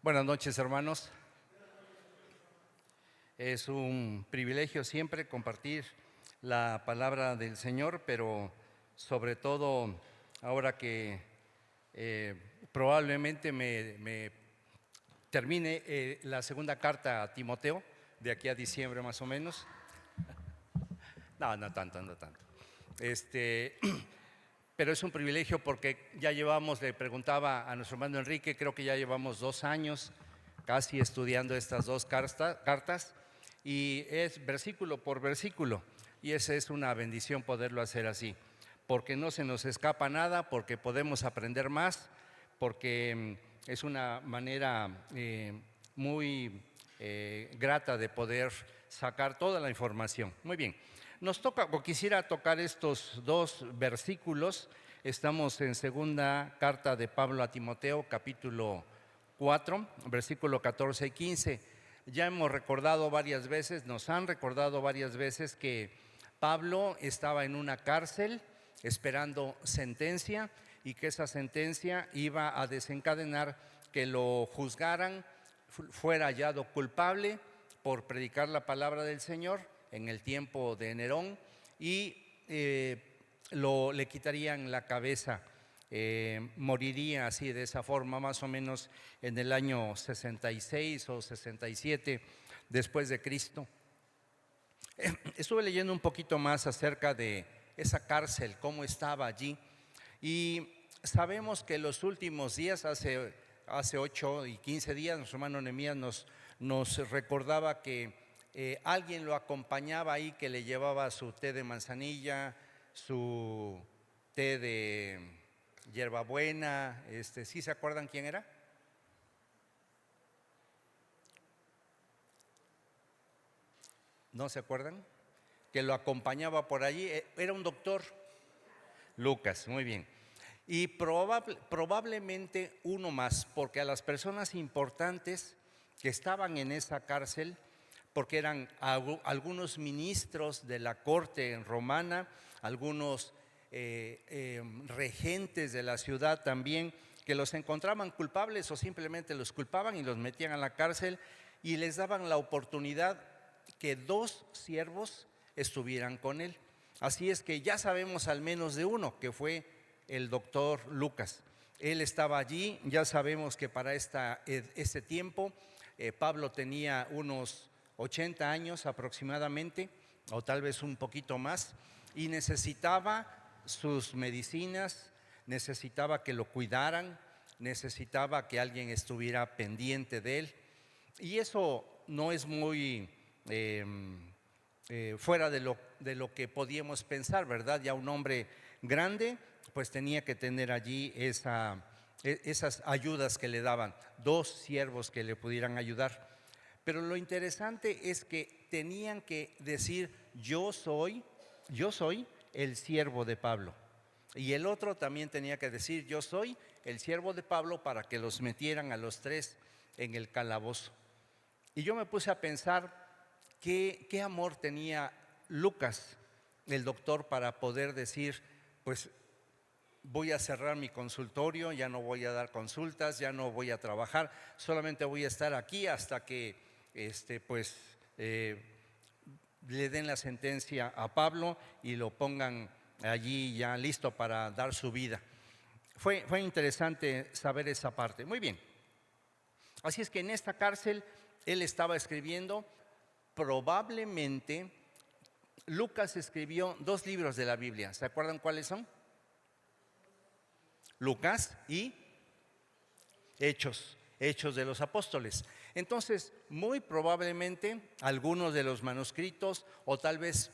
Buenas noches, hermanos. Es un privilegio siempre compartir la palabra del Señor, pero sobre todo ahora que probablemente me termine la segunda carta a Timoteo, de aquí a diciembre más o menos. No tanto. Pero es un privilegio porque ya llevamos, le preguntaba a nuestro hermano Enrique, creo que ya llevamos 2 años casi estudiando estas dos cartas y es versículo por versículo, y esa es una bendición poderlo hacer así, porque no se nos escapa nada, porque podemos aprender más, porque es una manera muy grata de poder sacar toda la información. Muy bien, nos toca, o quisiera tocar estos dos versículos. Estamos en segunda carta de Pablo a Timoteo, capítulo 4, versículo 14 y 15. Ya hemos recordado varias veces, nos han recordado varias veces que Pablo estaba en una cárcel esperando sentencia, y que esa sentencia iba a desencadenar que lo juzgaran, fuera hallado culpable por predicar la palabra del Señor en el tiempo de Nerón, y le quitarían la cabeza. Moriría así, de esa forma, más o menos en el año 66 o 67 después de Cristo. Estuve leyendo un poquito más acerca de esa cárcel, cómo estaba allí, y sabemos que en los últimos días, hace 8 y 15 días, nuestro hermano Nehemías nos recordaba que alguien lo acompañaba ahí, que le llevaba su té de manzanilla, su té de hierbabuena. ¿Sí se acuerdan quién era? ¿No se acuerdan? Que lo acompañaba por allí, era un doctor, Lucas, muy bien. Y probablemente uno más, porque a las personas importantes que estaban en esa cárcel, porque eran algunos ministros de la corte romana, algunos regentes de la ciudad también, que los encontraban culpables o simplemente los culpaban y los metían a la cárcel, y les daban la oportunidad que 2 siervos estuvieran con él. Así es que ya sabemos al menos de uno, que fue el doctor Lucas. Él estaba allí. Ya sabemos que para este tiempo Pablo tenía unos 80 años aproximadamente, o tal vez un poquito más, y necesitaba sus medicinas, necesitaba que lo cuidaran, necesitaba que alguien estuviera pendiente de él. Y eso no es muy fuera de lo que podíamos pensar, ¿verdad? Ya un hombre grande pues tenía que tener allí esas ayudas que le daban, 2 siervos que le pudieran ayudar. Pero lo interesante es que tenían que decir: yo soy el siervo de Pablo. Y el otro también tenía que decir: yo soy el siervo de Pablo, para que los metieran a los 3 en el calabozo. Y yo me puse a pensar qué amor tenía Lucas, el doctor, para poder decir: pues voy a cerrar mi consultorio, ya no voy a dar consultas, ya no voy a trabajar, solamente voy a estar aquí hasta que le den la sentencia a Pablo y lo pongan allí ya listo para dar su vida. Fue interesante saber esa parte. Muy bien. Así es que en esta cárcel él estaba escribiendo. Probablemente Lucas escribió 2 libros de la Biblia. ¿Se acuerdan cuáles son? Lucas y Hechos de los Apóstoles. Entonces, muy probablemente algunos de los manuscritos, o tal vez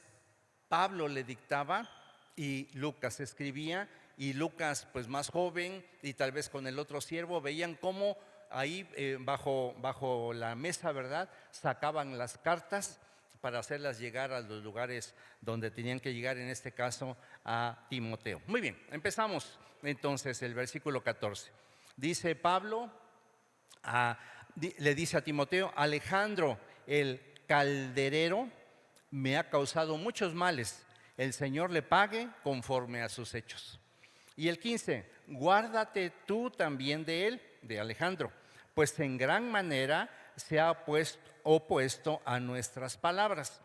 Pablo le dictaba y Lucas escribía, y Lucas pues más joven, y tal vez con el otro siervo, veían cómo ahí bajo la mesa, ¿verdad?, sacaban las cartas para hacerlas llegar a los lugares donde tenían que llegar, en este caso a Timoteo. Muy bien, empezamos entonces el versículo 14. Dice Pablo, le dice a Timoteo: Alejandro el calderero me ha causado muchos males, el Señor le pague conforme a sus hechos. Y el 15: guárdate tú también de él, de Alejandro, pues en gran manera se ha opuesto a nuestras palabras.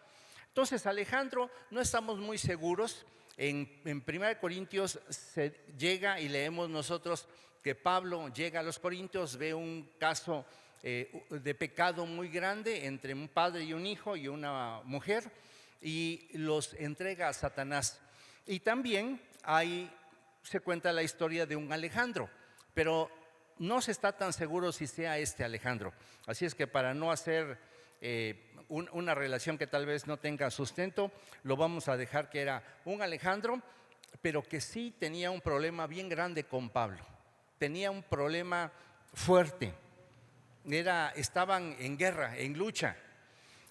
Entonces, Alejandro, no estamos muy seguros. En 1 Corintios se llega y leemos nosotros que Pablo llega a los Corintios, ve un caso de pecado muy grande entre un padre y un hijo y una mujer, y los entrega a Satanás. Y también se cuenta la historia de un Alejandro, pero no se está tan seguro si sea este Alejandro. Así es que para no hacer una relación que tal vez no tenga sustento, lo vamos a dejar que era un Alejandro, pero que sí tenía un problema bien grande con Pablo. Tenía un problema fuerte. Estaban en guerra, en lucha.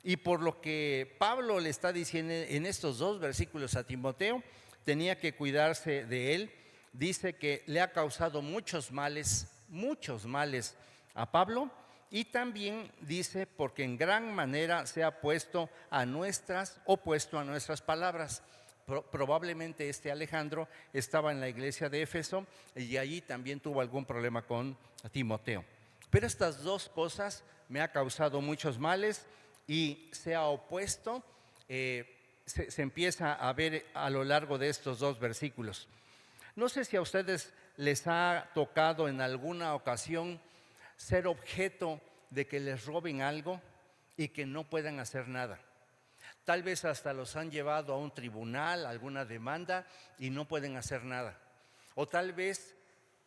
Y por lo que Pablo le está diciendo en estos 2 versículos a Timoteo, tenía que cuidarse de él. Dice que le ha causado muchos males a Pablo, y también dice porque en gran manera se ha opuesto a nuestras palabras. Probablemente este Alejandro estaba en la iglesia de Éfeso y allí también tuvo algún problema con Timoteo. Pero estas 2 cosas me ha causado muchos males y se ha opuesto. Se empieza a ver a lo largo de estos 2 versículos. No sé si a ustedes les ha tocado en alguna ocasión ser objeto de que les roben algo y que no puedan hacer nada. Tal vez hasta los han llevado a un tribunal, alguna demanda, y no pueden hacer nada. O tal vez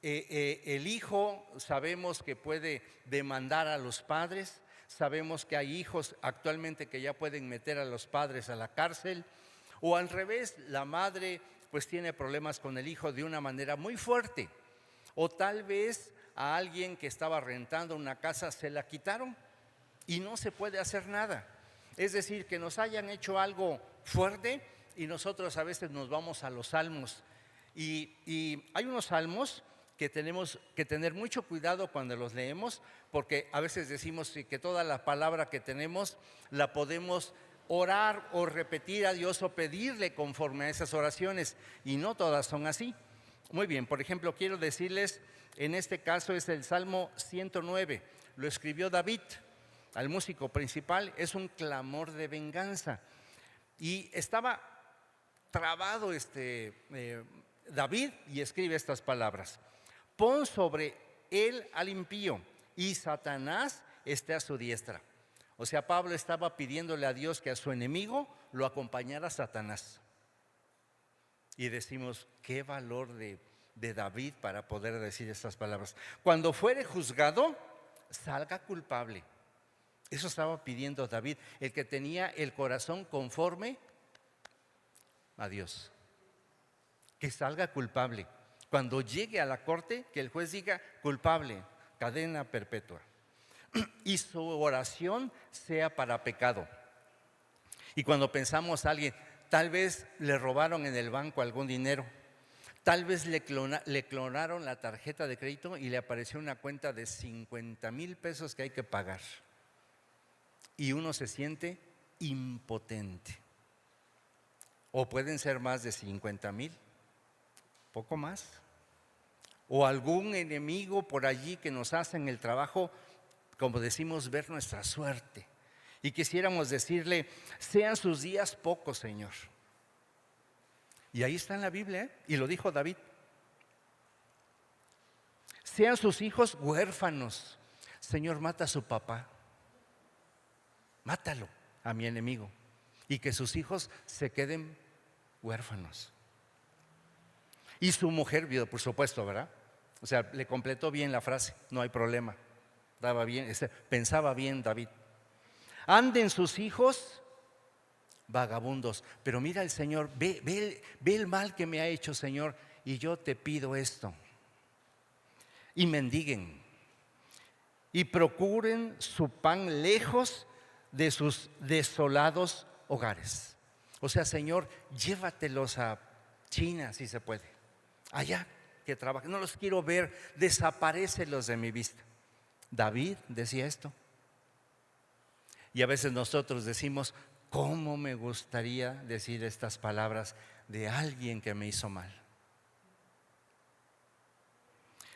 el hijo, sabemos que puede demandar a los padres. Sabemos que hay hijos actualmente que ya pueden meter a los padres a la cárcel. O al revés, la madre pues tiene problemas con el hijo de una manera muy fuerte. O tal vez a alguien que estaba rentando una casa se la quitaron y no se puede hacer nada. Es decir, que nos hayan hecho algo fuerte y nosotros a veces nos vamos a los salmos. Y hay unos salmos que tenemos que tener mucho cuidado cuando los leemos, porque a veces decimos que toda la palabra que tenemos la podemos orar o repetir a Dios o pedirle conforme a esas oraciones, y no todas son así. Muy bien, por ejemplo, quiero decirles, en este caso es el Salmo 109, lo escribió David, al músico principal. Es un clamor de venganza y estaba trabado David, y escribe estas palabras: pon sobre él al impío y Satanás esté a su diestra. O sea, Pablo estaba pidiéndole a Dios que a su enemigo lo acompañara Satanás. Y decimos, qué valor de David para poder decir estas palabras. Cuando fuere juzgado, salga culpable. Eso estaba pidiendo David, el que tenía el corazón conforme a Dios. Que salga culpable. Cuando llegue a la corte, que el juez diga culpable, cadena perpetua. Y su oración sea para pecado. Y cuando pensamos a alguien, tal vez le robaron en el banco algún dinero, tal vez le clonaron la tarjeta de crédito y le apareció una cuenta de 50,000 pesos que hay que pagar, y uno se siente impotente. O pueden ser más de 50,000, poco más. O algún enemigo por allí que nos hace en el trabajo, como decimos, ver nuestra suerte, y quisiéramos decirle, sean sus días pocos, Señor. Y ahí está en la Biblia, y lo dijo David. Sean sus hijos huérfanos. Señor, mata a su papá, mátalo a mi enemigo, y que sus hijos se queden huérfanos. Y su mujer, por supuesto, ¿verdad? O sea, le completó bien la frase, no hay problema. Daba bien, pensaba bien David. Anden sus hijos vagabundos. Pero mira el Señor, ve el mal que me ha hecho, Señor, y yo te pido esto. Y mendiguen y procuren su pan lejos de sus desolados hogares. O sea, Señor, llévatelos a China si se puede, allá que trabajen, no los quiero ver, desaparécelos de mi vista. David decía esto. Y a veces nosotros decimos, ¿cómo me gustaría decir estas palabras de alguien que me hizo mal?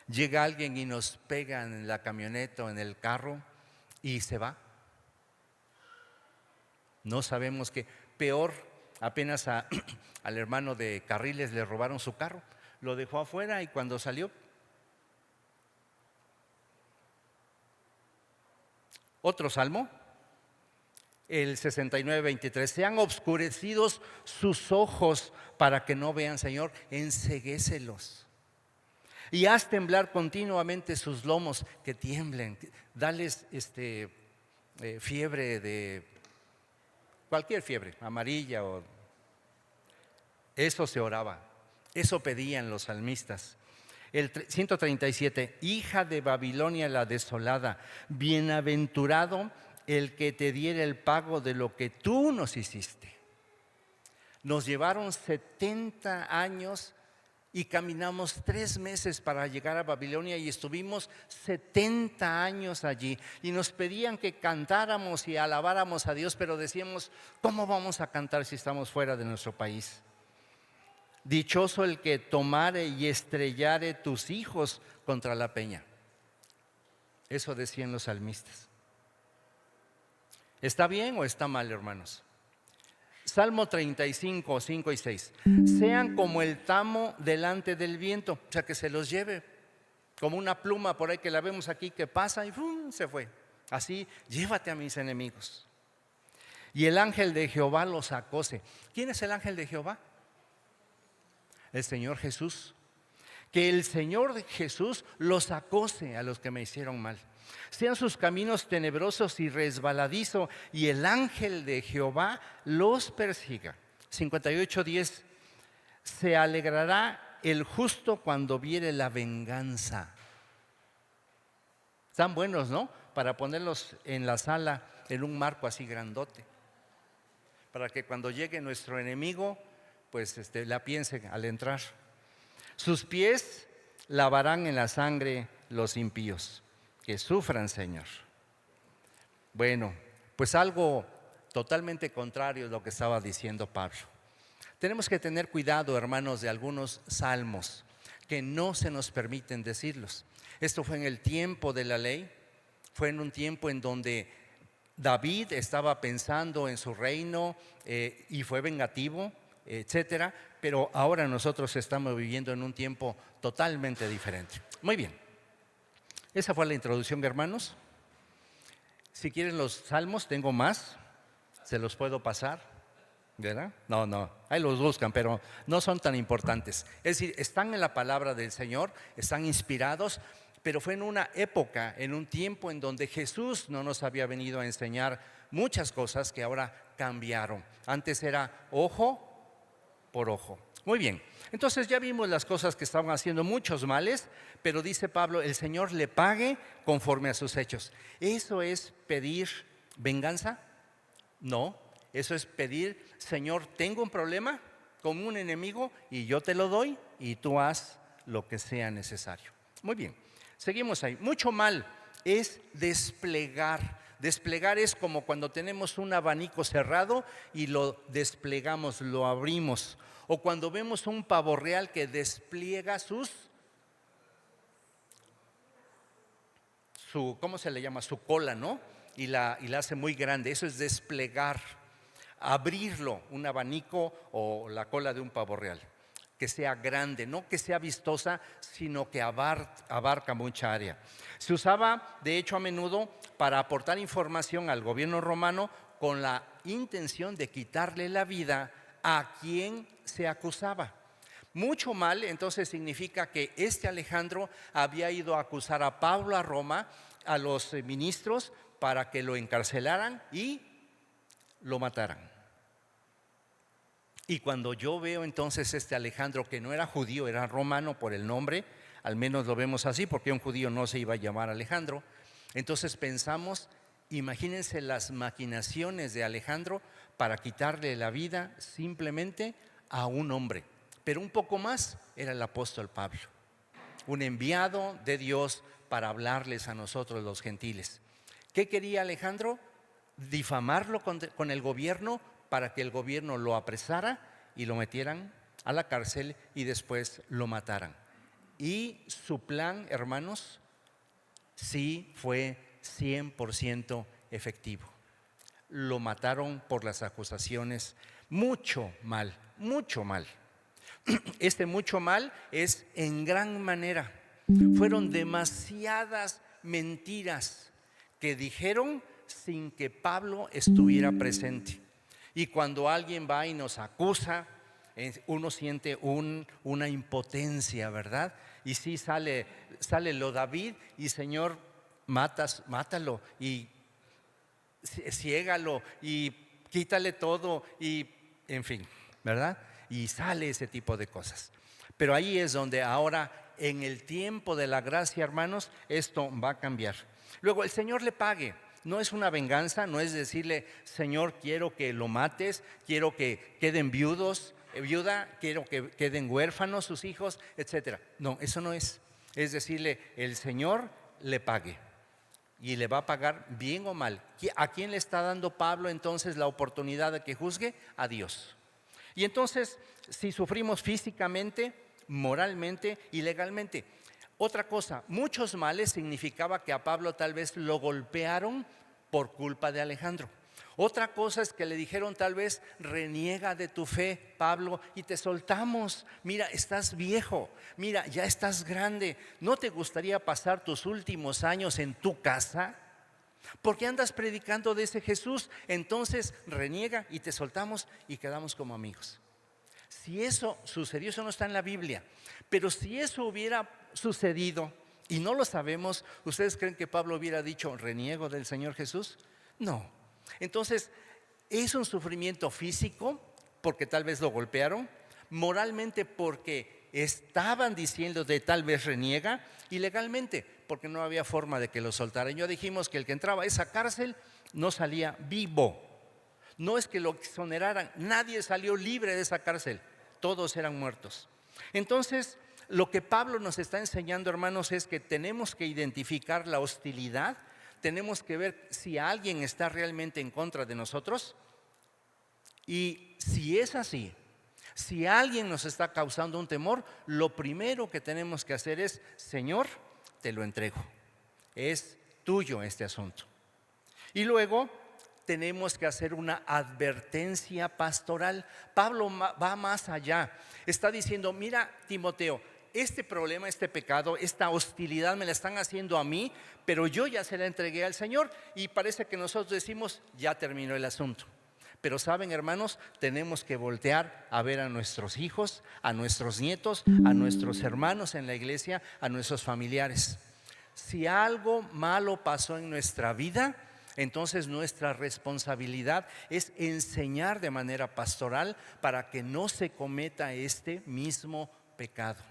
Llega alguien y nos pega en la camioneta o en el carro y se va. No sabemos qué. Peor, apenas al hermano de Carriles le robaron su carro. Lo dejó afuera y cuando salió. Otro salmo, el 69:23. Sean obscurecidos sus ojos para que no vean, Señor, enceguécelos. Y haz temblar continuamente sus lomos, que tiemblen. Dales fiebre de cualquier fiebre, amarilla o… Eso se oraba, eso pedían los salmistas. El 137, hija de Babilonia la desolada, bienaventurado el que te diera el pago de lo que tú nos hiciste. Nos llevaron 70 años y caminamos 3 meses para llegar a Babilonia y estuvimos 70 años allí. Y nos pedían que cantáramos y alabáramos a Dios, pero decíamos, ¿cómo vamos a cantar si estamos fuera de nuestro país? Dichoso el que tomare y estrellare tus hijos contra la peña. Eso decían los salmistas. ¿Está bien o está mal, hermanos? Salmo 35, 5 y 6. Sean como el tamo delante del viento, o sea, que se los lleve, como una pluma por ahí que la vemos aquí que pasa y ¡fum!, se fue. Así, llévate a mis enemigos. Y el ángel de Jehová los acose. ¿Quién es el ángel de Jehová? El Señor Jesús. Que el Señor Jesús los acose a los que me hicieron mal. Sean sus caminos tenebrosos y resbaladizo, y el ángel de Jehová los persiga. 58:10. Se alegrará el justo cuando viere la venganza. Están buenos, ¿no? Para ponerlos en la sala, en un marco así grandote, para que cuando llegue nuestro enemigo, pues la piense al entrar. Sus pies lavarán en la sangre los impíos. Que sufran, Señor. Bueno, pues algo totalmente contrario es lo que estaba diciendo Pablo. Tenemos que tener cuidado, hermanos, de algunos salmos que no se nos permiten decirlos. Esto fue en el tiempo de la ley, fue en un tiempo en donde David estaba pensando en su reino y fue vengativo, etcétera, pero ahora nosotros estamos viviendo en un tiempo totalmente diferente. Muy bien. Esa fue la introducción, hermanos. Si quieren los salmos, tengo más, se los puedo pasar, ¿verdad? No, ahí los buscan, pero no son tan importantes. Es decir, están en la palabra del Señor, están inspirados, pero fue en una época, en un tiempo en donde Jesús no nos había venido a enseñar muchas cosas que ahora cambiaron. Antes era ojo por ojo. Muy bien, entonces ya vimos las cosas que estaban haciendo muchos males, pero dice Pablo, el Señor le pague conforme a sus hechos. ¿Eso es pedir venganza? No, eso es pedir, Señor, tengo un problema con un enemigo y yo te lo doy y tú haz lo que sea necesario. Muy bien, seguimos ahí. Mucho mal es desplegar. Desplegar es como cuando tenemos un abanico cerrado y lo desplegamos, lo abrimos. O cuando vemos un pavo real que despliega ¿cómo se le llama? Su cola, ¿no? Y la hace muy grande. Eso es desplegar, abrirlo, un abanico o la cola de un pavo real. Que sea grande, no que sea vistosa, sino que abarca mucha área. Se usaba, de hecho, a menudo para aportar información al gobierno romano con la intención de quitarle la vida a quien se acusaba. Mucho mal, entonces, significa que Alejandro había ido a acusar a Pablo a Roma, a los ministros, para que lo encarcelaran y lo mataran. Y cuando yo veo entonces Alejandro, que no era judío, era romano por el nombre, al menos lo vemos así, porque un judío no se iba a llamar Alejandro. Entonces pensamos, imagínense las maquinaciones de Alejandro para quitarle la vida simplemente a un hombre. Pero un poco más era el apóstol Pablo, un enviado de Dios para hablarles a nosotros los gentiles. ¿Qué quería Alejandro? Difamarlo con el gobierno para que el gobierno lo apresara y lo metieran a la cárcel y después lo mataran. Y su plan, hermanos, sí fue 100% efectivo. Lo mataron por las acusaciones. Mucho mal, mucho mal. Este mucho mal es en gran manera. Fueron demasiadas mentiras que dijeron sin que Pablo estuviera presente. Y cuando alguien va y nos acusa, uno siente una impotencia, ¿verdad? Y sí sale lo David y Señor, mátalo y ciégalo y quítale todo y en fin, ¿verdad? Y sale ese tipo de cosas. Pero ahí es donde ahora, en el tiempo de la gracia, hermanos, esto va a cambiar. Luego el Señor le pague. No es una venganza, no es decirle, Señor, quiero que lo mates, quiero que queden viuda, quiero que queden huérfanos sus hijos, etcétera. No, eso no es. Es decirle, el Señor le pague. Y le va a pagar bien o mal. ¿A quién le está dando Pablo entonces la oportunidad de que juzgue? A Dios. Y entonces, si sufrimos físicamente, moralmente y legalmente. Otra cosa, muchos males significaba que a Pablo tal vez lo golpearon por culpa de Alejandro. Otra cosa es que le dijeron tal vez, reniega de tu fe, Pablo, y te soltamos. Mira, estás viejo, mira, ya estás grande. ¿No te gustaría pasar tus últimos años en tu casa? ¿Por qué andas predicando de ese Jesús? Entonces reniega y te soltamos y quedamos como amigos. Si eso sucedió, eso no está en la Biblia. Pero si eso hubiera sucedido y no lo sabemos, ¿ustedes creen que Pablo hubiera dicho, reniego del Señor Jesús? No. Entonces, es un sufrimiento físico, porque tal vez lo golpearon, moralmente porque estaban diciendo de tal vez reniega, y legalmente porque no había forma de que lo soltaran. Ya dijimos que el que entraba a esa cárcel no salía vivo. No es que lo exoneraran, nadie salió libre de esa cárcel, todos eran muertos. Entonces, lo que Pablo nos está enseñando, hermanos, es que tenemos que identificar la hostilidad. Tenemos que ver si alguien está realmente en contra de nosotros. Y si es así, si alguien nos está causando un temor, lo primero que tenemos que hacer es, Señor, te lo entrego. Es tuyo este asunto. Y luego tenemos que hacer una advertencia pastoral. Pablo va más allá. Está diciendo, mira, Timoteo, este problema, este pecado, esta hostilidad me la están haciendo a mí, pero yo ya se la entregué al Señor. Y parece que nosotros decimos, ya terminó el asunto. Pero saben, hermanos, tenemos que voltear a ver a nuestros hijos, a nuestros nietos, a nuestros hermanos en la iglesia, a nuestros familiares. Si algo malo pasó en nuestra vida, entonces nuestra responsabilidad es enseñar de manera pastoral para que no se cometa este mismo pecado.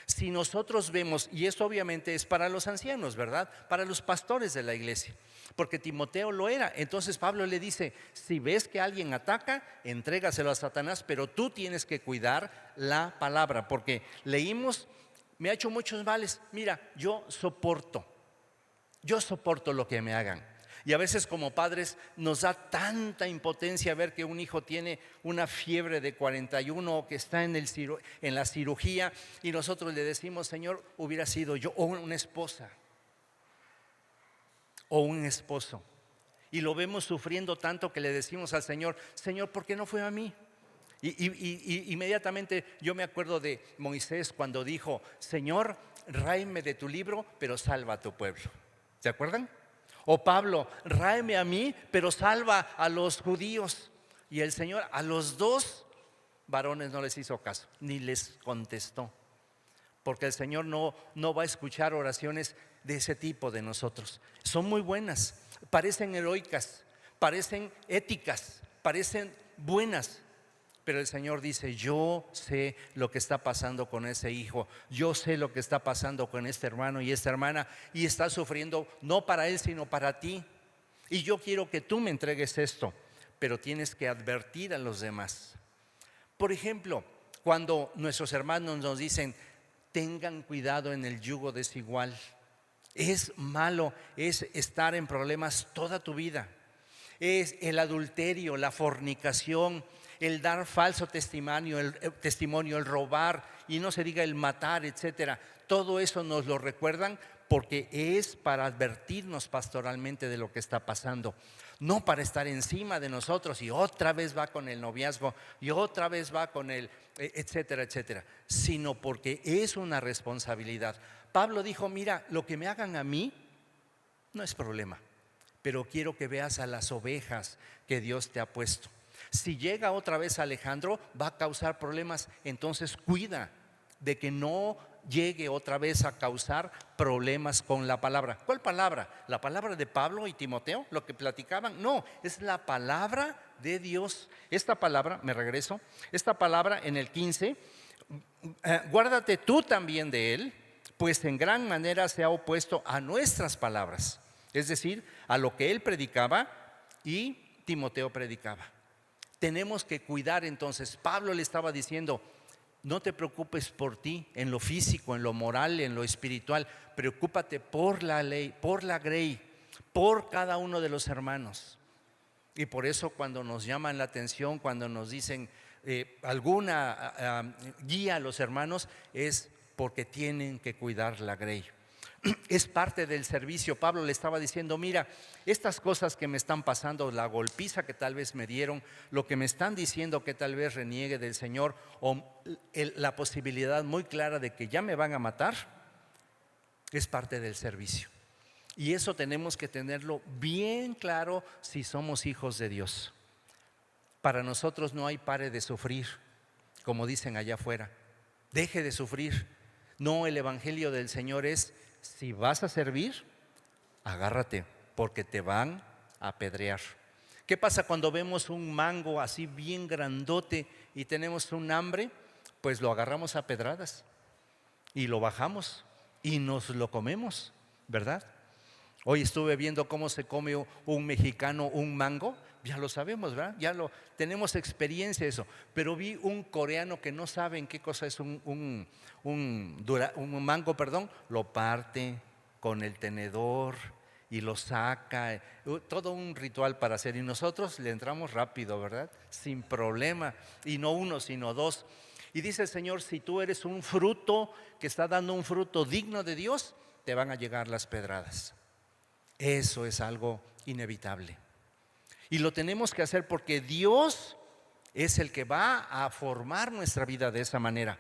Si nosotros vemos, y esto obviamente es para los ancianos, ¿verdad? Para los pastores de la iglesia, porque Timoteo lo era. Entonces Pablo le dice, si ves que alguien ataca, entrégaselo a Satanás, pero tú tienes que cuidar la palabra, porque leímos, me ha hecho muchos males, mira, yo soporto lo que me hagan. Y a veces como padres nos da tanta impotencia ver que un hijo tiene una fiebre de 41 o que está en la cirugía, y nosotros le decimos, Señor, hubiera sido yo, o una esposa o un esposo, y lo vemos sufriendo tanto que le decimos al Señor, Señor, ¿por qué no fue a mí? Y inmediatamente yo me acuerdo de Moisés cuando dijo, Señor, ráeme de tu libro, pero salva a tu pueblo. ¿Se acuerdan? O Pablo, ráeme a mí, pero salva a los judíos. Y el Señor a los dos varones no les hizo caso, ni les contestó. Porque el Señor no va a escuchar oraciones de ese tipo de nosotros. Son muy buenas, parecen heroicas, parecen éticas, parecen buenas. Pero el Señor dice, yo sé lo que está pasando con ese hijo, yo sé lo que está pasando con este hermano y esta hermana, y está sufriendo no para él sino para ti, y yo quiero que tú me entregues esto, pero tienes que advertir a los demás. Por ejemplo, cuando nuestros hermanos nos dicen, tengan cuidado en el yugo desigual, es malo, es estar en problemas toda tu vida. Es el adulterio, la fornicación, el dar falso testimonio, el robar, y no se diga el matar, etcétera. Todo eso nos lo recuerdan porque es para advertirnos pastoralmente de lo que está pasando, no para estar encima de nosotros y otra vez va con el noviazgo y otra vez va con el etcétera, etcétera, sino porque es una responsabilidad. Pablo dijo: mira, lo que me hagan a mí no es problema, pero quiero que veas a las ovejas que Dios te ha puesto. Si llega otra vez Alejandro, va a causar problemas, entonces cuida de que no llegue otra vez a causar problemas con la palabra. ¿Cuál palabra? ¿La palabra de Pablo y Timoteo? ¿Lo que platicaban? No, es la palabra de Dios. Esta palabra, me regreso, esta palabra en el 15, guárdate tú también de él, pues en gran manera se ha opuesto a nuestras palabras, es decir, a lo que él predicaba y Timoteo predicaba. Tenemos que cuidar. Entonces Pablo le estaba diciendo: no te preocupes por ti en lo físico, en lo moral, en lo espiritual. Preocúpate por la ley, por la grey, por cada uno de los hermanos. Y por eso cuando nos llaman la atención, cuando nos dicen alguna guía a los hermanos, es porque tienen que cuidar la grey. Es parte del servicio. Pablo le estaba diciendo: mira, estas cosas que me están pasando, la golpiza que tal vez me dieron, lo que me están diciendo que tal vez reniegue del Señor, o la posibilidad muy clara de que ya me van a matar, es parte del servicio. Y eso tenemos que tenerlo bien claro si somos hijos de Dios. Para nosotros no hay pare de sufrir, como dicen allá afuera. Deje de sufrir. No, el evangelio del Señor es: si vas a servir, agárrate, porque te van a apedrear. ¿Qué pasa cuando vemos un mango así bien grandote y tenemos un hambre? Pues lo agarramos a pedradas y lo bajamos y nos lo comemos, ¿verdad? Hoy estuve viendo cómo se come un mexicano un mango. Ya lo sabemos, ¿verdad? Tenemos experiencia de eso. Pero vi un coreano que no sabe en qué cosa es un mango, lo parte con el tenedor y lo saca. Todo un ritual para hacer. Y nosotros le entramos rápido, ¿verdad? Sin problema. Y no uno, sino dos. Y dice el Señor: si tú eres un fruto que está dando un fruto digno de Dios, te van a llegar las pedradas. Eso es algo inevitable. Y lo tenemos que hacer porque Dios es el que va a formar nuestra vida de esa manera.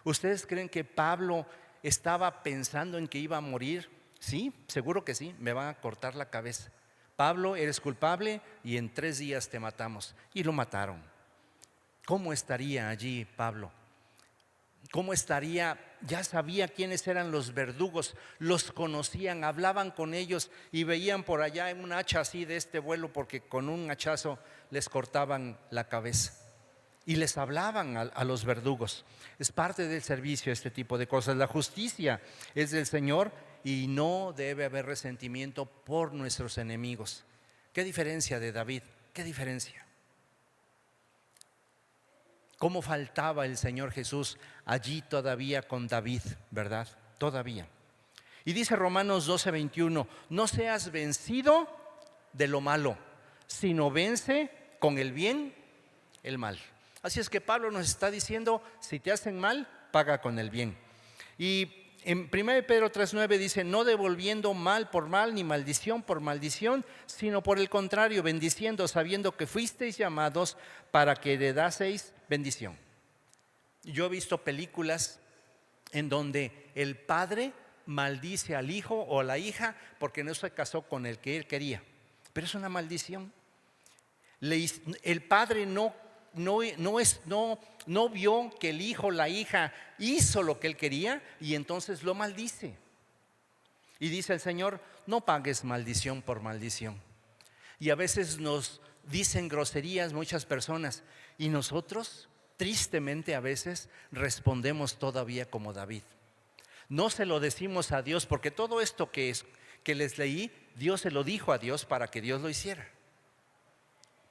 ¿Ustedes creen que Pablo estaba pensando en que iba a morir? Sí, seguro que sí. Me van a cortar la cabeza. Pablo, eres culpable y en 3 días te matamos. Y lo mataron. ¿Cómo estaría allí Pablo? ¿Cómo estaría? Ya sabía quiénes eran los verdugos, los conocían, hablaban con ellos y veían por allá un hacha así de este vuelo, porque con un hachazo les cortaban la cabeza. Y les hablaban a los verdugos. Es parte del servicio este tipo de cosas. La justicia es del Señor y no debe haber resentimiento por nuestros enemigos. ¿Qué diferencia de David? ¿Qué diferencia? ¿Cómo faltaba el Señor Jesús allí todavía con David, verdad? Todavía. Y dice Romanos 12:21: no seas vencido de lo malo, sino vence con el bien el mal. Así es que Pablo nos está diciendo: si te hacen mal, paga con el bien. Y en 1 Pedro 3:9 dice: no devolviendo mal por mal, ni maldición por maldición, sino por el contrario, bendiciendo, sabiendo que fuisteis llamados para que heredaseis bendición. Yo he visto películas en donde el padre maldice al hijo o a la hija porque no se casó con el que él quería, pero es una maldición. El padre no vio que el hijo o la hija hizo lo que él quería y entonces lo maldice. Y dice el Señor: no pagues maldición por maldición. Y a veces nos dicen groserías muchas personas y nosotros tristemente a veces respondemos todavía como David. No se lo decimos a Dios, porque todo esto que les leí, Dios se lo dijo a Dios para que Dios lo hiciera.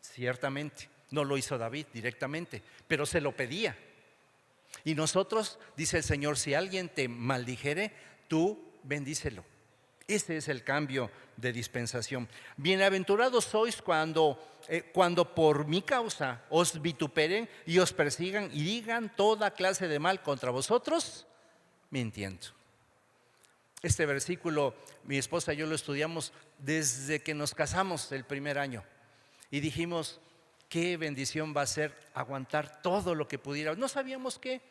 Ciertamente, no lo hizo David directamente, pero se lo pedía. Y nosotros, dice el Señor: si alguien te maldijere, tú bendícelo. Ese es el cambio de dispensación. Bienaventurados sois cuando por mi causa os vituperen y os persigan y digan toda clase de mal contra vosotros, mintiendo. Este versículo, mi esposa y yo lo estudiamos desde que nos casamos el primer año y dijimos, qué bendición va a ser aguantar todo lo que pudiera. No sabíamos que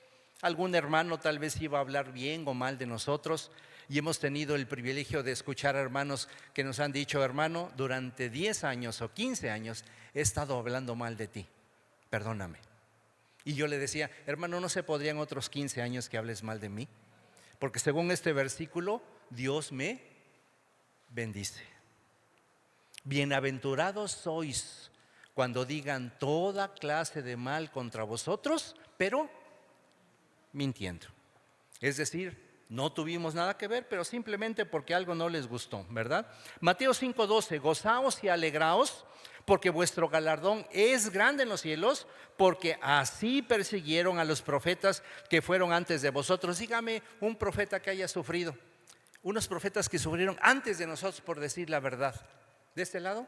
algún hermano tal vez iba a hablar bien o mal de nosotros, y hemos tenido el privilegio de escuchar a hermanos que nos han dicho, hermano, durante 10 años o 15 años he estado hablando mal de ti, perdóname. Y yo le decía, hermano, ¿no se podrían otros 15 años que hables mal de mí? Porque según este versículo, Dios me bendice. Bienaventurados sois cuando digan toda clase de mal contra vosotros, pero mintiendo. Es decir, no tuvimos nada que ver, pero simplemente porque algo no les gustó, ¿verdad? Mateo 5:12, gozaos y alegraos, porque vuestro galardón es grande en los cielos, porque así persiguieron a los profetas que fueron antes de vosotros. Dígame un profeta que haya sufrido, unos profetas que sufrieron antes de nosotros por decir la verdad. ¿De este lado?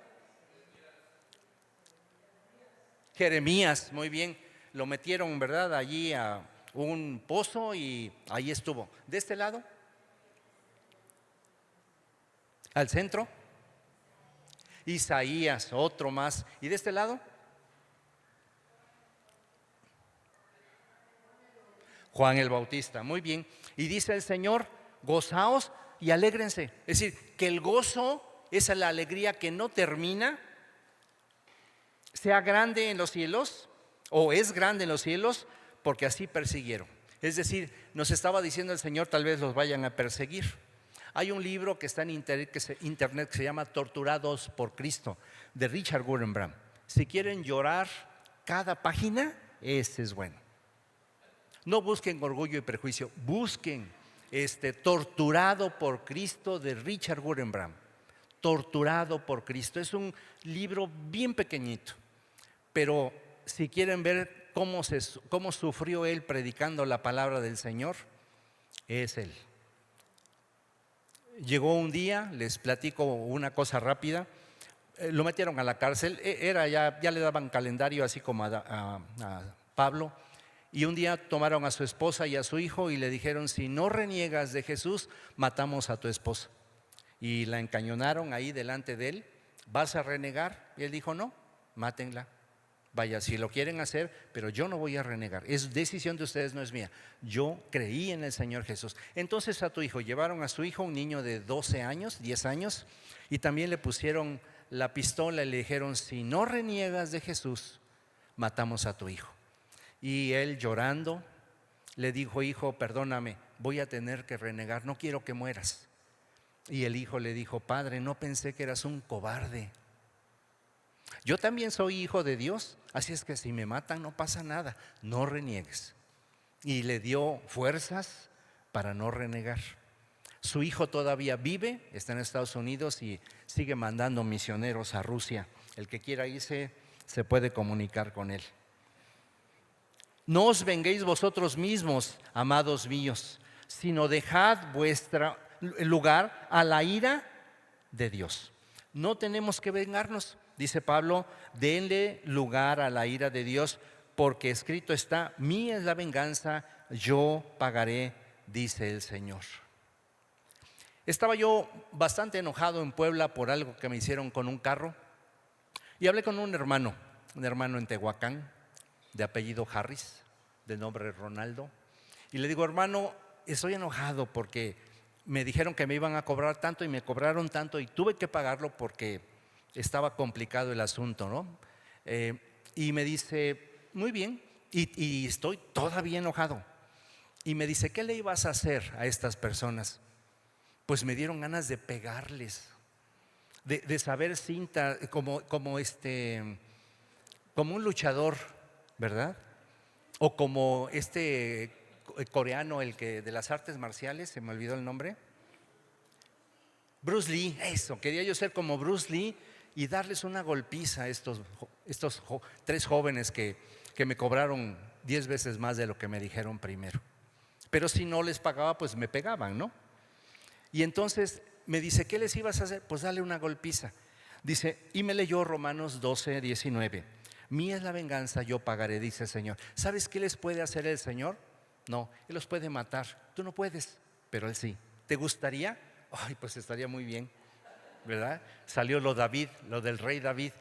Jeremías, muy bien, lo metieron, ¿verdad?, allí a un pozo y ahí estuvo. ¿De este lado? ¿Al centro? Isaías, otro más. ¿Y de este lado? Juan el Bautista, muy bien. Y dice el Señor, gozaos y alégrense. Es decir, que el gozo, esa es la alegría que no termina, sea grande en los cielos, o es grande en los cielos, porque así persiguieron. Es decir, nos estaba diciendo el Señor, tal vez los vayan a perseguir. Hay un libro que está en internet que se llama Torturados por Cristo, de Richard Wurmbrand. Si quieren llorar cada página, ese es bueno. No busquen Orgullo y Prejuicio, busquen Torturado por Cristo de Richard Wurmbrand. Torturado por Cristo. Es un libro bien pequeñito, pero si quieren ver cómo sufrió él predicando la palabra del Señor, es él. Llegó un día, les platico una cosa rápida, lo metieron a la cárcel, ya le daban calendario así como a Pablo, y un día tomaron a su esposa y a su hijo y le dijeron, si no reniegas de Jesús, matamos a tu esposa. Y la encañonaron ahí delante de él. ¿Vas a renegar? Y él dijo, no, mátenla. Vaya, si lo quieren hacer, pero yo no voy a renegar. Es decisión de ustedes, no es mía. Yo creí en el Señor Jesús. Entonces a tu hijo, llevaron a su hijo, un niño de 12 años, 10 años, y también le pusieron la pistola y le dijeron, si no reniegas de Jesús, matamos a tu hijo. Y él llorando le dijo, hijo, perdóname, voy a tener que renegar, no quiero que mueras. Y el hijo le dijo, padre, no pensé que eras un cobarde. Yo también soy hijo de Dios, así es que si me matan no pasa nada, no reniegues. Y le dio fuerzas para no renegar. Su hijo todavía vive, está en Estados Unidos y sigue mandando misioneros a Rusia. El que quiera irse se puede comunicar con él. No os venguéis vosotros mismos, amados míos, sino dejad vuestro lugar a la ira de Dios. No tenemos que vengarnos, dice Pablo, denle lugar a la ira de Dios, porque escrito está, mía es la venganza, yo pagaré, dice el Señor. Estaba yo bastante enojado en Puebla por algo que me hicieron con un carro y hablé con un hermano en Tehuacán, de apellido Harris, de nombre Ronaldo, y le digo, hermano, estoy enojado porque me dijeron que me iban a cobrar tanto y me cobraron tanto y tuve que pagarlo porque estaba complicado el asunto, ¿no? Y me dice, muy bien, y estoy todavía enojado. Y me dice, ¿qué le ibas a hacer a estas personas? Pues me dieron ganas de pegarles, de saber cinta, como un luchador, ¿verdad? O como coreano, el que de las artes marciales, se me olvidó el nombre. Bruce Lee, eso, quería yo ser como Bruce Lee y darles una golpiza a estos 3 jóvenes que me cobraron 10 veces más de lo que me dijeron primero. Pero si no les pagaba, pues me pegaban, ¿no? Y entonces me dice, ¿qué les ibas a hacer? Pues dale una golpiza. Dice, y me leyó Romanos 12:19. Mía es la venganza, yo pagaré, dice el Señor. ¿Sabes qué les puede hacer el Señor? No, Él los puede matar. Tú no puedes, pero Él sí. ¿Te gustaría? Ay, pues estaría muy bien, ¿verdad? Salió lo del rey David.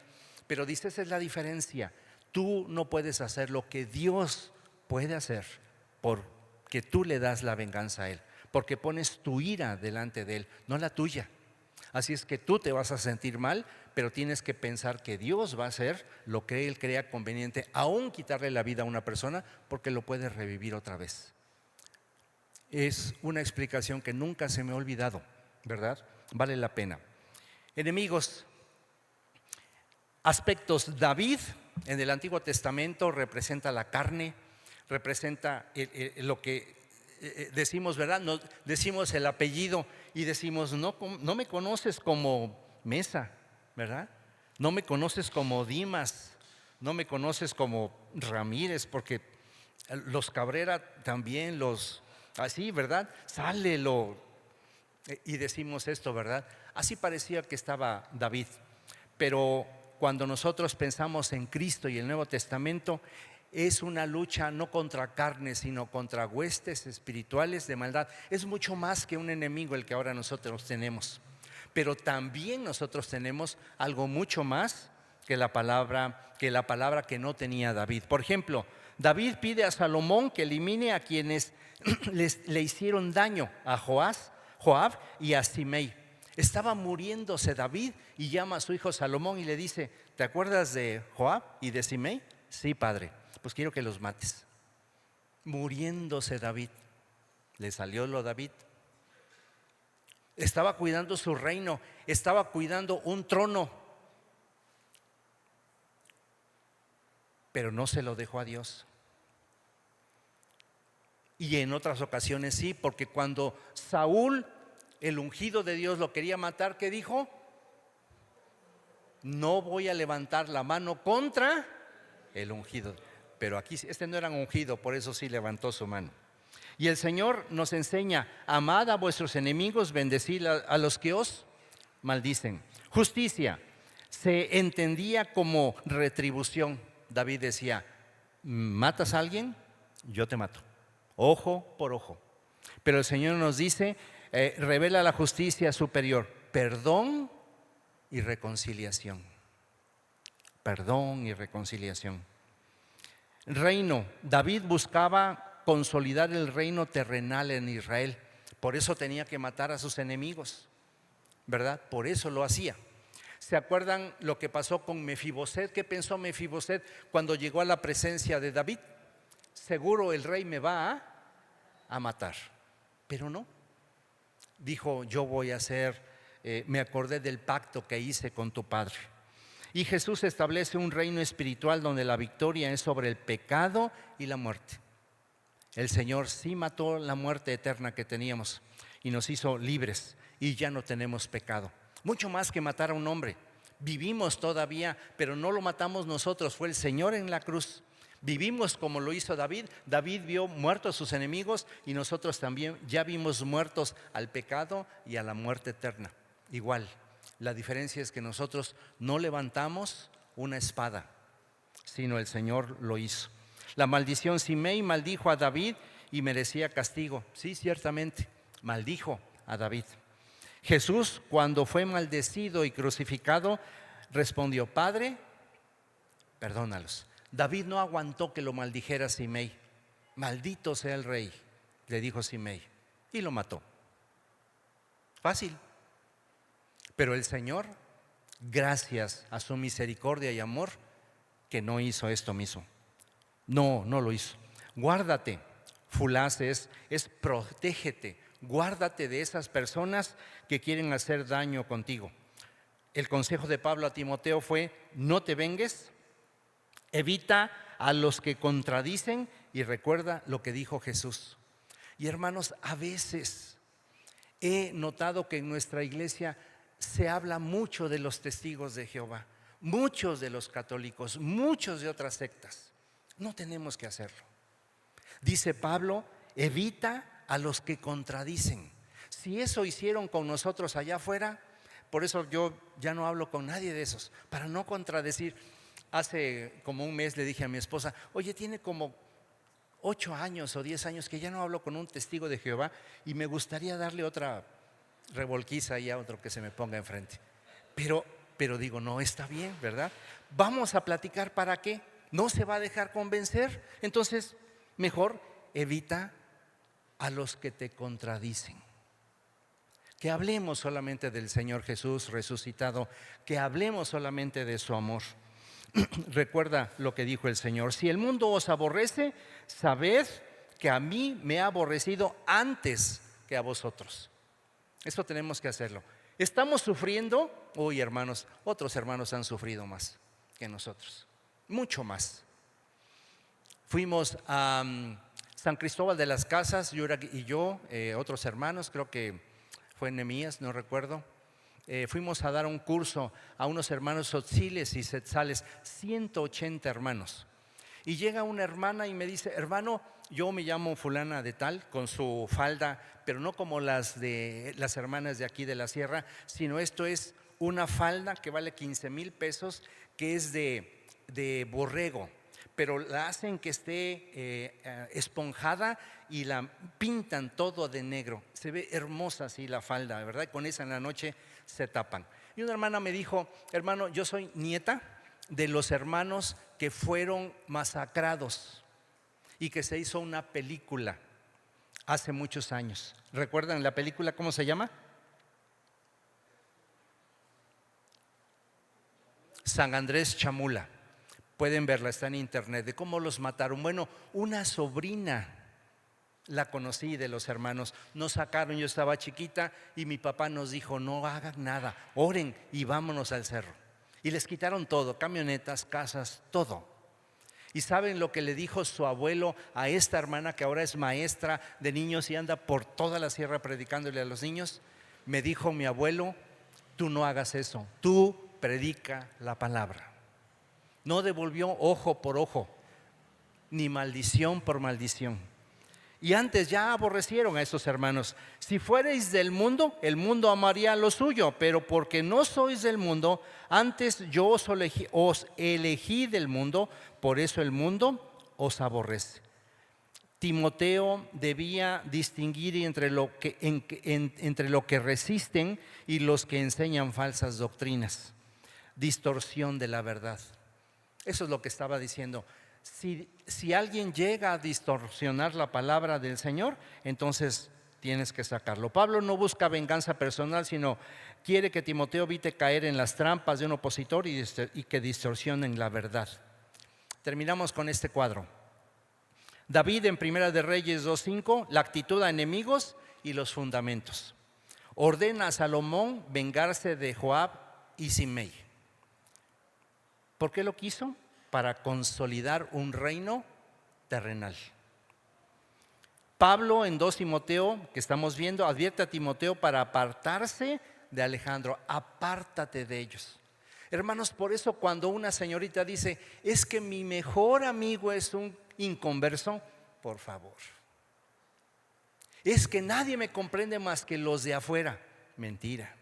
Pero dice, esa es la diferencia. Tú no puedes hacer lo que Dios puede hacer porque tú le das la venganza a Él, porque pones tu ira delante de Él, no la tuya. Así es que tú te vas a sentir mal, pero tienes que pensar que Dios va a hacer lo que Él crea conveniente, aún quitarle la vida a una persona, porque lo puede revivir otra vez. Es una explicación que nunca se me ha olvidado, ¿verdad? Vale la pena. Enemigos, aspectos. David en el Antiguo Testamento representa la carne, representa lo que decimos, ¿verdad? Decimos el apellido y decimos, no me conoces como Mesa, ¿verdad? No me conoces como Dimas, no me conoces como Ramírez, porque los Cabrera también, así, ¿verdad? Sale y decimos esto, ¿verdad? Así parecía que estaba David, pero cuando nosotros pensamos en Cristo y el Nuevo Testamento, es una lucha no contra carne, sino contra huestes espirituales de maldad. Es mucho más que un enemigo el que ahora nosotros tenemos, pero también nosotros tenemos algo mucho más que la palabra que no tenía David. Por ejemplo, David pide a Salomón que elimine a quienes le hicieron daño, a Joab y a Simei. Estaba muriéndose David y llama a su hijo Salomón y le dice, ¿te acuerdas de Joab y de Simei? Sí, padre, pues quiero que los mates. Muriéndose David, le salió lo David. Estaba cuidando su reino, estaba cuidando un trono, pero no se lo dejó a Dios. Y en otras ocasiones sí, porque cuando Saúl, el ungido de Dios, lo quería matar, ¿qué dijo? No voy a levantar la mano contra el ungido. Pero aquí este no era un ungido, por eso sí levantó su mano. Y el Señor nos enseña, amad a vuestros enemigos, bendecid a los que os maldicen. Justicia se entendía como retribución. David decía, ¿matas a alguien? Yo te mato, ojo por ojo. Pero el Señor nos dice, revela la justicia superior, perdón y reconciliación. Perdón y reconciliación. Reino, David buscaba consolidar el reino terrenal en Israel, por eso tenía que matar a sus enemigos, ¿verdad? Por eso lo hacía. ¿Se acuerdan lo que pasó con Mefiboset? ¿Qué pensó Mefiboset cuando llegó a la presencia de David? Seguro el rey me va a matar, pero no. Dijo, yo voy a hacer, me acordé del pacto que hice con tu padre. Y Jesús establece un reino espiritual donde la victoria es sobre el pecado y la muerte. El Señor sí mató la muerte eterna que teníamos y nos hizo libres y ya no tenemos pecado. Mucho más que matar a un hombre. Vivimos todavía, pero no lo matamos nosotros, fue el Señor en la cruz. Vivimos como lo hizo David. David vio muertos a sus enemigos y nosotros también ya vimos muertos al pecado y a la muerte eterna. Igual, la diferencia es que nosotros no levantamos una espada, sino el Señor lo hizo. La maldición, Simei maldijo a David y merecía castigo. Sí, ciertamente, maldijo a David. Jesús, cuando fue maldecido y crucificado, respondió, Padre, perdónalos. David no aguantó que lo maldijera Simei. Maldito sea el rey, le dijo Simei, y lo mató. Fácil. Pero el Señor, gracias a su misericordia y amor, que no hizo esto mismo. No lo hizo. Guárdate, fulás es protégete. Guárdate de esas personas que quieren hacer daño contigo. El consejo de Pablo a Timoteo fue, no te vengues, evita a los que contradicen y recuerda lo que dijo Jesús. Y hermanos, a veces he notado que en nuestra iglesia se habla mucho de los testigos de Jehová, muchos de los católicos, muchos de otras sectas. No tenemos que hacerlo. Dice Pablo, evita a los que contradicen. Si eso hicieron con nosotros allá afuera, por eso yo ya no hablo con nadie de esos, para no contradecir. Hace como un mes le dije a mi esposa, oye, tiene como 8 años o 10 años que ya no hablo con un testigo de Jehová y me gustaría darle otra revolquiza y a otro que se me ponga enfrente. Pero digo, no está bien, ¿verdad? Vamos a platicar, ¿para qué? No se va a dejar convencer. Entonces, mejor evita a los que te contradicen. Que hablemos solamente del Señor Jesús resucitado, que hablemos solamente de su amor. Recuerda lo que dijo el Señor: si el mundo os aborrece, sabed que a mí me ha aborrecido antes que a vosotros. Esto tenemos que hacerlo. ¿Estamos sufriendo? Uy, hermanos, otros hermanos han sufrido más que nosotros, mucho más. Fuimos a San Cristóbal de las Casas, Yura y yo, otros hermanos, creo que fue Nehemías, no recuerdo. Fuimos a dar un curso a unos hermanos tzotziles y setzales, 180 hermanos. Y llega una hermana y me dice: hermano, yo me llamo fulana de tal, con su falda, pero no como las de las hermanas de aquí de la sierra, sino esto es una falda que vale 15,000 pesos, que es de borrego, pero la hacen que esté esponjada y la pintan todo de negro. Se ve hermosa así la falda, ¿verdad? Con esa en la noche se tapan. Y una hermana me dijo: hermano, yo soy nieta de los hermanos que fueron masacrados y que se hizo una película hace muchos años. ¿Recuerdan la película? ¿Cómo se llama? San Andrés Chamula. Pueden verla, está en internet, de cómo los mataron. Bueno, una sobrina la conocí de los hermanos. Nos sacaron, yo estaba chiquita y mi papá nos dijo: no hagan nada, oren y vámonos al cerro. Y les quitaron todo, camionetas, casas, todo. ¿Y saben lo que le dijo su abuelo a esta hermana que ahora es maestra de niños y anda por toda la sierra predicándole a los niños? Me dijo mi abuelo: tú no hagas eso, tú predica la palabra. No devolvió ojo por ojo, ni maldición por maldición. Y antes ya aborrecieron a esos hermanos. Si fuereis del mundo, el mundo amaría lo suyo, pero porque no sois del mundo, antes yo os elegí del mundo, por eso el mundo os aborrece. Timoteo debía distinguir entre lo que resisten y los que enseñan falsas doctrinas, distorsión de la verdad. Eso es lo que estaba diciendo. Si alguien llega a distorsionar la palabra del Señor, entonces tienes que sacarlo. Pablo no busca venganza personal, sino quiere que Timoteo evite caer en las trampas de un opositor y que distorsionen la verdad. Terminamos con este cuadro. David en Primera de Reyes 2:5, la actitud a enemigos y los fundamentos. Ordena a Salomón vengarse de Joab y Simei. ¿Por qué lo quiso? Para consolidar un reino terrenal. Pablo en 2 Timoteo, que estamos viendo, advierte a Timoteo para apartarse de Alejandro. Apártate de ellos. Hermanos, por eso cuando una señorita dice: es que mi mejor amigo es un inconverso, por favor. Es que nadie me comprende más que los de afuera. Mentira.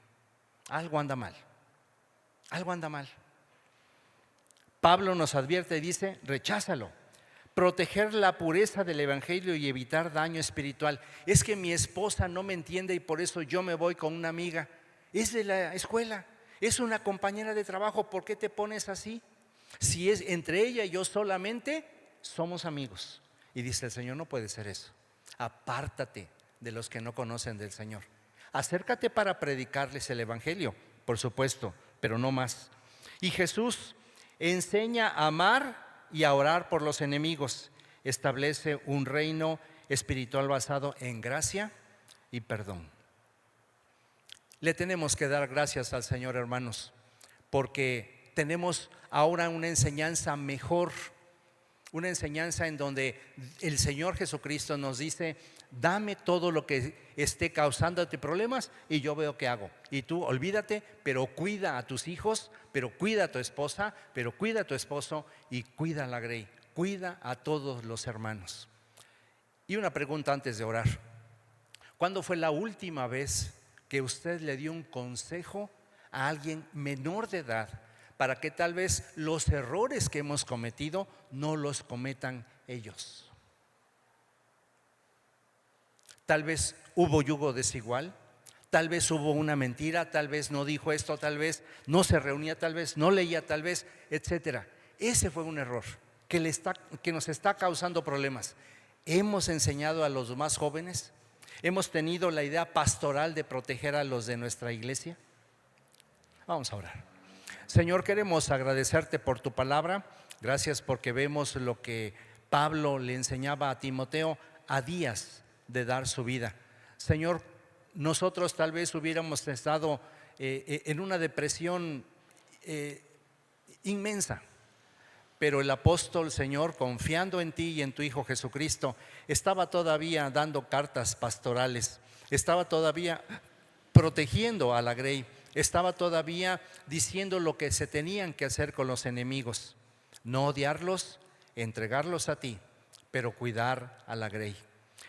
Algo anda mal. Algo anda mal. Pablo nos advierte y dice: recházalo. Proteger la pureza del evangelio y evitar daño espiritual. Es que mi esposa no me entiende y por eso yo me voy con una amiga. Es de la escuela, es una compañera de trabajo. ¿Por qué te pones así? Si es entre ella y yo solamente, somos amigos. Y dice el Señor: no puede ser eso. Apártate de los que no conocen del Señor. Acércate para predicarles el evangelio, por supuesto, pero no más. Y Jesús enseña a amar y a orar por los enemigos. Establece un reino espiritual basado en gracia y perdón. Le tenemos que dar gracias al Señor, hermanos, porque tenemos ahora una enseñanza mejor, una enseñanza en donde el Señor Jesucristo nos dice: dame todo lo que esté causándote problemas y yo veo qué hago. Y tú olvídate, pero cuida a tus hijos, pero cuida a tu esposa, pero cuida a tu esposo y cuida a la Grey, cuida a todos los hermanos. Y una pregunta antes de orar: ¿Cuándo fue la última vez que usted le dio un consejo a alguien menor de edad para que tal vez los errores que hemos cometido no los cometan ellos? Tal vez hubo yugo desigual, tal vez hubo una mentira, tal vez no dijo esto, tal vez no se reunía, tal vez no leía, tal vez, etcétera. Ese fue un error que nos está causando problemas. Hemos enseñado a los más jóvenes, hemos tenido la idea pastoral de proteger a los de nuestra iglesia. Vamos a orar. Señor, queremos agradecerte por tu palabra. Gracias porque vemos lo que Pablo le enseñaba a Timoteo a días de dar su vida. Señor, nosotros tal vez hubiéramos estado en una depresión inmensa, pero el apóstol, Señor, confiando en ti y en tu Hijo Jesucristo, estaba todavía dando cartas pastorales, estaba todavía protegiendo a la grey, estaba todavía diciendo lo que se tenían que hacer con los enemigos: no odiarlos, entregarlos a ti, pero cuidar a la grey.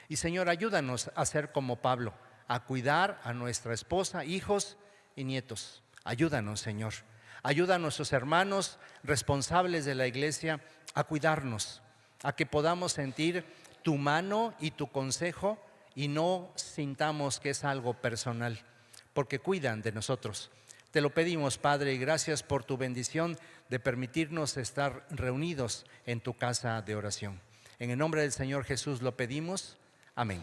Y Señor, ayúdanos a ser como Pablo, a cuidar a nuestra esposa, hijos y nietos. Ayúdanos, Señor. Ayuda a nuestros hermanos responsables de la iglesia a cuidarnos, a que podamos sentir tu mano y tu consejo y no sintamos que es algo personal, porque cuidan de nosotros. Te lo pedimos, Padre, y gracias por tu bendición de permitirnos estar reunidos en tu casa de oración. En el nombre del Señor Jesús lo pedimos. Amén.